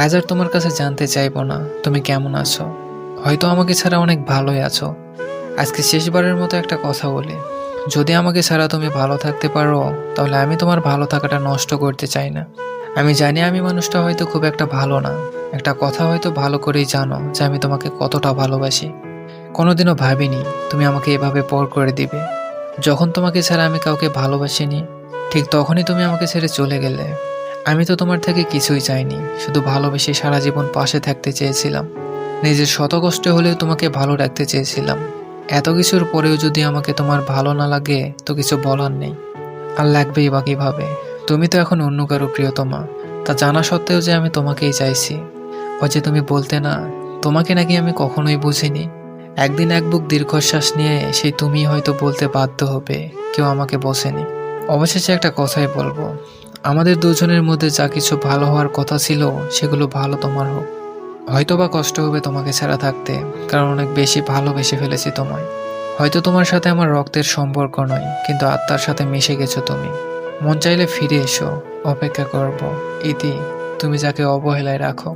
আজ আর তোমার কাছে জানতে চাইবো না তুমি কেমন আছো। হয়তো আমাকে ছাড়া অনেক ভালোই আছো। আজকে শেষবারের মতো একটা কথা বলি, যদি আমাকে ছাড়া তুমি ভালো থাকতে পারো, তাহলে আমি তোমার ভালো থাকাটা নষ্ট করতে চাই না। আমি জানি আমি মানুষটা হয়তো খুব একটা ভালো না, একটা কথা হয়তো ভালো করেই জানো যে আমি তোমাকে কতটা ভালোবাসি। কোনোদিনও ভাবিনি তুমি আমাকে এভাবে পর করে দিবে। যখন তোমাকে ছাড়া আমি কাউকে ভালোবাসিনি, ঠিক তখনই তুমি আমাকে ছেড়ে চলে গেলে। আমি তো তোমার থেকে কিছুই চাইনি, শুধু ভালোবেসে সারা জীবন পাশে থাকতে চেয়েছিলাম। নিজের শত কষ্টে হলেও তোমাকে ভালো রাখতে চেয়েছিলাম। এত কিছুর পরেও যদি আমাকে তোমার ভালো না লাগে, তো কিছু বলার নেই। আর লাগবেই বা কিভাবে? তুমি তো এখন অন্য কারো প্রিয়তমা। তা জানা সত্ত্বেও যে আমি তোমাকেই চাইছি। ওই যে তুমি বলতে না, তোমাকে নাকি আমি কখনোই বুঝিনি। একদিন এক বুক দীর্ঘশ্বাস নিয়ে সেই তুমি হয়তো বলতে বাধ্য হবে কেউ আমাকে বোঝেনি। অবশেষে একটা কথাই বলবো, আমাদের দুজনের মধ্যে যা কিছু ভালো হওয়ার কথা ছিল, সেগুলো ভালো তোমার হোক। হয়তো বা কষ্ট হবে তোমাকে ছাড়া থাকতে, কারণ অনেক বেশি ভালোবেসে ফেলেছি তোমায়। হয়তো তোমার সাথে আমার রক্তের সম্পর্ক নয়, কিন্তু আত্মার সাথে মিশে গেছো তুমি। মন চাইলে ফিরে এসো, অপেক্ষা করব। ইতি, তুমি যাকে অবহেলায় রাখো।